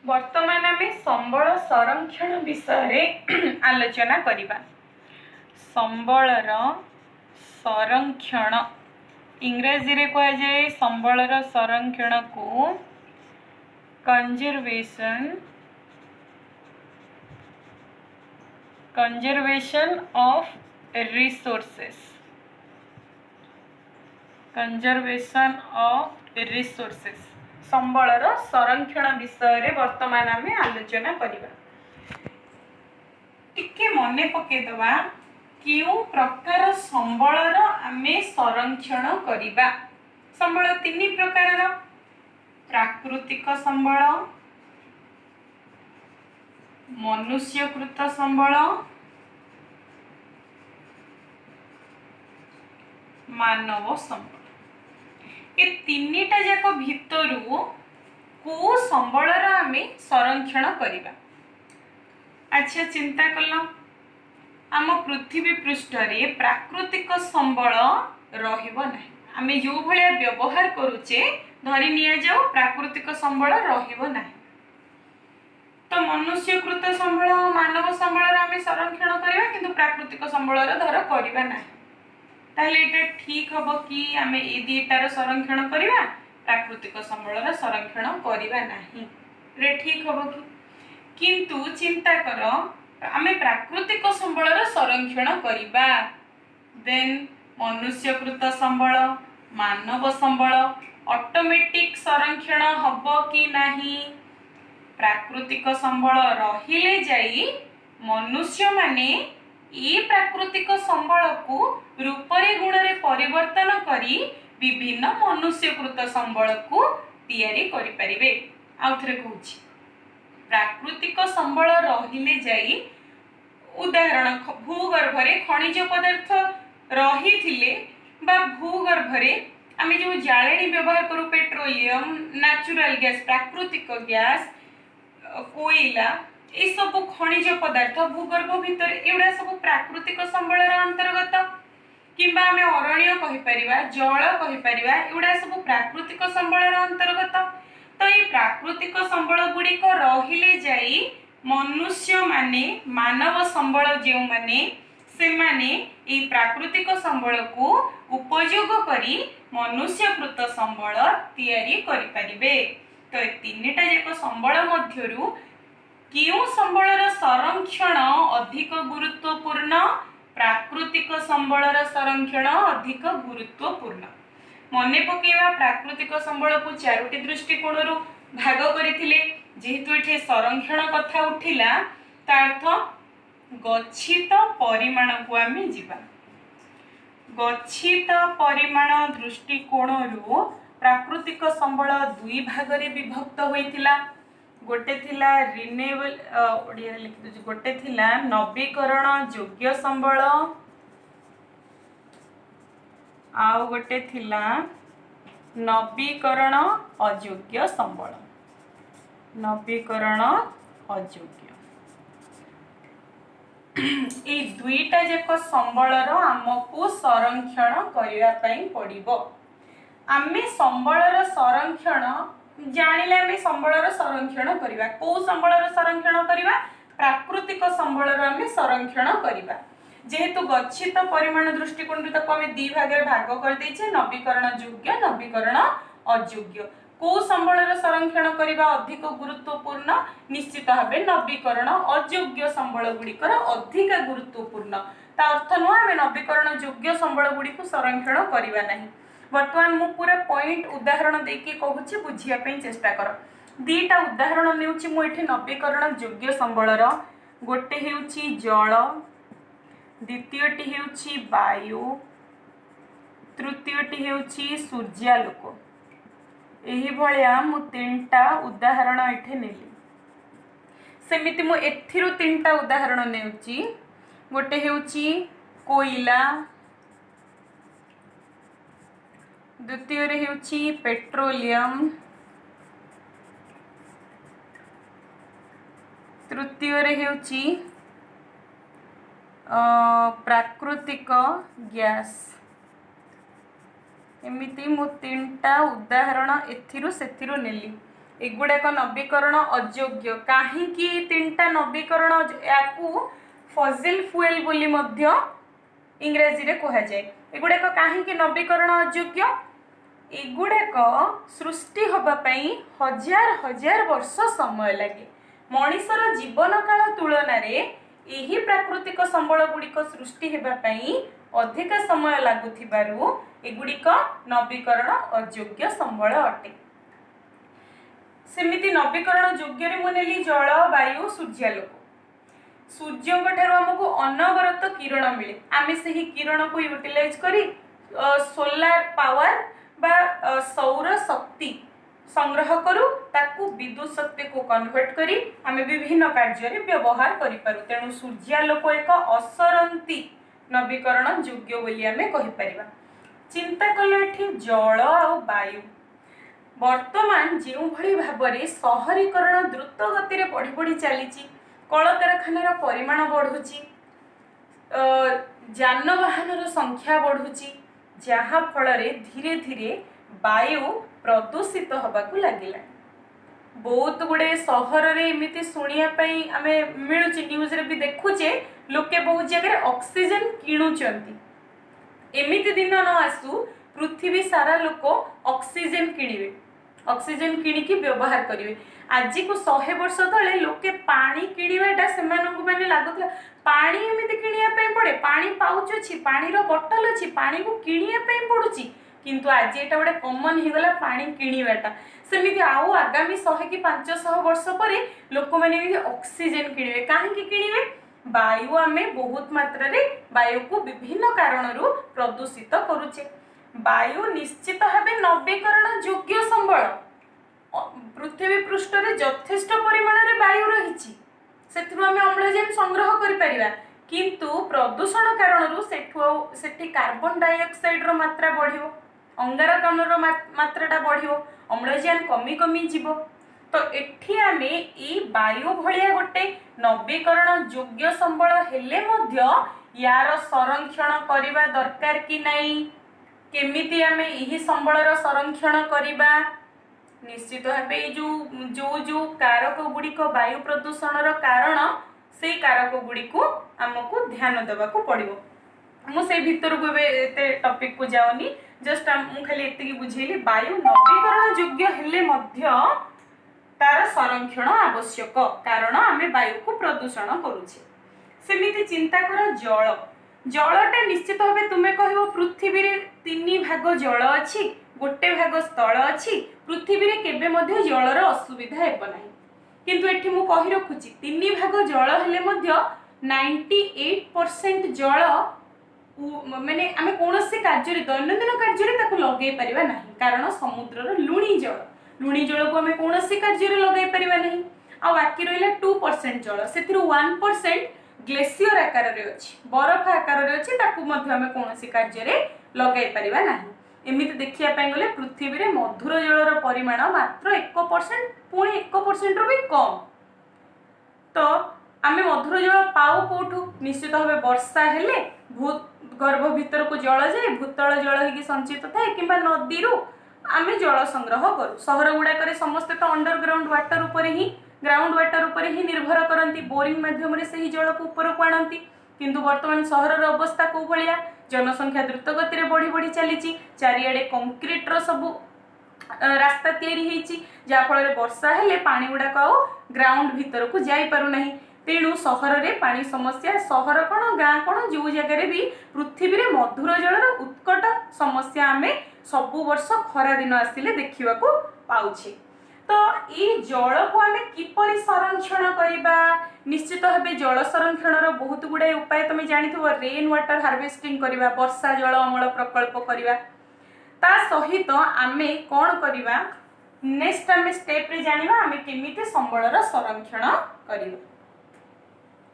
वर्तमान आम संबल संरक्षण विषय आलोचना करवा। संबलर संरक्षण इंग्रेजी रे कह जाए संबलर संरक्षण को कंजर्वेशन ऑफ रिसोर्सेस संबलर संरक्षण विषय रे वर्तमान आम आलोचना करवा। टिके मने पकेदवा क्यों प्रकार संबलर आमे संरक्षण करवा। संबल तीन प्रकार प्राकृतिक संबल, मनुष्यकृत संबल, मानव संबल। ये तीनटा जाक भितरु को संबलर आमे संरक्षण करवा। अच्छा चिंता कल आम पृथ्वी पृष्ठ रे प्राकृतिक संबल रहिबो नाही। आमे जो भलिया व्यवहार करूचे धरि निया जाओ प्राकृतिक संबल रहिबो नाही। तो मनुष्यकृत संबल मानव संबलर आमे संरक्षण करवा किंतु प्राकृतिक संबलर धर करवा नाही। ताले एटा ठीक हबो कि आमे ए दुईटार संरक्षण करवा प्राकृतिक संबलर संरक्षण करवा नाही। रे ठीक हबो कि किंतु चिंता कर आमे प्राकृतिक संबलर संरक्षण करवा देन मनुष्यकृत संबल मानव संबल ऑटोमेटिक संरक्षण हबो कि नाही। प्राकृतिक संबल रहिले जाई मनुष्य माने ई प्राकृतिक संबल को रूपरे गुणरे परिवर्तन करी विभिन्न मनुष्यकृत संबल को तैयारी करि परिबे। आउथरे कहूची प्राकृतिक संबल रहिले जाई उदाहरण भूगर्भरे खनिज पदार्थ रही थिले बा भूगर्भरे आमे जो जाळेनी व्यवहार करू पेट्रोलियम नेचुरल गैस प्राकृतिक गैस कोयला ये सब खनिज पदार्थ भूगर्भ भीतर एवडा सब प्राकृतिक संबलर अंतर्गत किंबा आमे अरण्य कहि परिबा जल कहि परिबा एवडा सब प्राकृतिक संबलर अंतर्गत। तो ये प्राकृतिक संबल गुडी को रहिले जाई मनुष्य माने मानव संबल जेउ माने से माने ए प्राकृतिक संबल को उपयोग करी मनुष्यकृत संबल तैयारी करि परिबे। तो तीनटा जेको संबल मध्यरु क्यों संबलर संरक्षण अधिक गुरुत्वपूर्ण प्राकृतिक संबलर संरक्षण अधिक गुरुत्वपूर्ण। मने पकेवा प्राकृतिक संबल को चारोटी दृष्टिकोण भाग करथिले जेहेतु एठे संरक्षण कथा उठिला तार्थ गच्छित परिमाण को आमे जीवा। गच्छित परिमाण दृष्टिकोण प्राकृतिक संबल दुई भाग रे विभक्त होइतिला। गोटे थिला रिन्यूएबल ओडिया लिखि दउची गोटे थिला नवीकरण योग्य संबल आउ गोटे थिला नवीकरण अयोग्य संबल। नवीकरण अयोग्य ए दुईटा जक संबलर आमको संरक्षण करिया पई पड़िबो। आमे संबलर संरक्षण जानिले आमे संबलर संरक्षण करिवा। को संबलर संरक्षण करिवा प्राकृतिक संबलर आमे संरक्षण करिवा। जेहेतु गच्छित परिमाण दृष्टिकोण तक आमे दी भागे भाग कर दैछे नवीकरण योग्य नवीकरण अयोग्य। को संबलर संरक्षण करिवा अधिक गुरुत्वपूर्ण निश्चित भाबे नवीकरण अयोग्य संबल गुडिकर अधिक गुरुत्वपूर्ण। ता अर्थ न आमे नवीकरण योग्य संबल गुडी को संरक्षण करिवा नाही। वर्तमान मु पूरा पॉइंट उदाहरण देके कहूची बुझिया पे चेष्टा कर। दीटा उदाहरण नेउची मु एठी नवीकरण योग्य संबलर गोटे हेउची जल द्वितीयटी हेउची वायु तृतीयटी हेउची सूर्यालोक। एही भलिया मु तीनटा उदाहरण एठी नेली। सेमिति मु एथिरु तीनटा उदाहरण नेउची गोटे हेउची कोयला द्वितीय रे हेउची पेट्रोलियम तृतीय रे हेउची प्राकृतिक गैस। एमिति मु तीनटा उदाहरण एथिरु सेथिरु नेली। एगुड़ाक नवीकरण अयोग्य कहीं तीनटा नवीकरण याकू फजिल फुएल बोली मध्य इंग्राजी रे कहा जाए। एगुड़ाक कहीं नवीकरण अयोग्य एगुड़ाक सृष्टि होगापाई हजार हजार वर्ष समय लगे। मनिषर जीवन काल तुलन यही प्राकृतिक संबल गुड़िक सृष्टि होगापाई अधिक समय लगुथिबारु एगुड़िक नवीकरण अयोग्य संबल अटे। सेमिति नवीकरण योग्य रे मुनेली जल वायु सूर्यालोक। सूर्य ठारू आमको अनवरत किरण मिले आमे सही किरण को यूटिलाइज करी सोलार पावर बा सौर शक्ति संग्रह करू ताकू विद्युत शक्ति को कन्वर्ट करी आमे विभिन्न कार्य रे व्यवहार करि पारू। तेणु सूर्यालोक एक असरंती नवीकरण योग्य बोली आमे कहि परिबा। चिंता कले एठी जल आ वायु वर्तमान जो भली भाबरे शहरीकरण द्रुत गति रे बढ़ी बढ़ी चलीची कलकारखानार परिमाण बढ़ुची जानवाहन संख्या बढ़ुची जहाँ फल धीरे धीरे वायु प्रदूषित होबाकू लगिला। बहुत गुड़े सहर रे एमिति सुनियापाई आमे मिलुची न्यूज रे भी देखुचे लोके बहुत जगह ऑक्सीजन किणुचंती। एमिति दिन न आसु पृथ्वी सारा लोक ऑक्सीजन किणिबे ऑक्सीजन किणिकी व्यवहार करिवे। आज को 100 वर्ष तले लोके पानी किणिबाटा सेमानकु माने लागुतला पानी एमिति किणिया पे पड़े पानी पाउच अछि पानी रो बोतल अछि पानी को किणिया पे पड़ुची किंतु आज एटा बडे कॉमन हि गला पानी किणिबाटा। सेमिति आउ आगामी 100 कि 500 वर्ष परे लोक माने भी ऑक्सीजन किणिबे काहे किणिबे वायु आमे बहुत मात्रा रे वायु को विभिन्न कारणरू प्रदूषित करूचे। वायु निश्चित भावे नवीकरण योग्य संबल पृथ्वी पृष्ठ रे यथेष्ट परिमाण रे वायु रहिछि सेथु आमे अम्लजान संग्रह करि परिबा किंतु प्रदूषण कारणरू सेठी कार्बन डाइऑक्साइड रो मात्रा बढ़िबो अंगारकाम्ल रो मात्राटा बढ़िबो अम्लजान कमी कमी जीवो। तो एठी आमे ई वायु भलिया गोटे नवीकरण योग्य संबल हेले मध्य यार संरक्षण करिबा दरकार कि नाही। केमिति आमे यही संबलर संरक्षण करिबा निश्चित भावे जो जो जो कारक गुड़िक वायु प्रदूषण कारण से कारक गुड़िक आमको ध्यान देवाक पड़ो। मुझे भीतर को एते टॉपिक को जाऊनी जस्ट मु खाली एतिकी बुझेली वायु नवीकरण योग्य हेले मध्य तार संरक्षण आवश्यक कारण आमे वायु को प्रदूषण करूछे। सेमिति चिंता कर जल जलटा निश्चित भावे तुमे कहबो पृथ्वी रे 3 भाग जल अछि गोटे भाग स्थल अछि पृथ्वी रे केबे मध्ये जलर असुविधा हेब नाही किंतु एठी मु कहि रखुची 3 भाग जल हेले मध्ये 98% जल माने आमे कोनोसी कार्य रे दैनंदिन कार्य रे ताकू लगै परिबा नाही कारण समुद्रर लुणी जल को आमे कोनोसी कार्य रे लगै परिबा नाही। आ बाकी रहिला 2% जल सेथिरु 1% ग्लेशियर आकार रे अछि बरफ आकार रे अछि ताकू मध्ये आमे कोनोसी कार्य रे लगै परिबा नाही। एमिति देखिया पाई गले पृथ्वी रे मधुर जलर परिमाण मात्र 1% पुणी 1% रो भी कम। तो आमे मधुर जल पाऊ कोठू निश्चित भावे वर्षा हेले गर्भ भीतर को जल जाए भूतल जल हेकी संचित थाए किंबा नदी रू आमे जल संग्रह करू। सहर गुड़ाक समस्ते तो अंडरग्राउंड वाटर उपरे ही ग्राउंड वाटर उपरे ही निर्भर करती बोरिंग माध्यम रे सही जल को ऊपर को आनती किंतु वर्तमान सहर अवस्था को भलिया जनसंख्या द्रुत गति रे बढ़ी बढ़ी चली चारिआडे कंक्रीट रो सब रास्ता तैयारी हेची जा फल रे वर्षा हेले पानी गुड़ाक आउ ग्राउंड भीतर को जाई पारु नाही। तेणु सहर रे पानी समस्या सहर कौन गाँ कौन जो जगह भी पृथ्वी रे मधुर जलर उत्कट समस्या आमे सबु वर्ष खरा दिन आसिले देखिबा को पाउछे। तो ये जल को आमे किपरि संरक्षण करिबा निश्चित भावे जल संरक्षण बहुत गुड़ाई उपाय तुम जानिथिबो रेन वाटर हार्वेस्टिंग करिबा वर्षा जल अमल प्रकल्प करिबा ता सहित आमे कोन करिबा नेक्स्ट आमे स्टेप रे जानिबा आमे केमिति संबलर संरक्षण करिबा।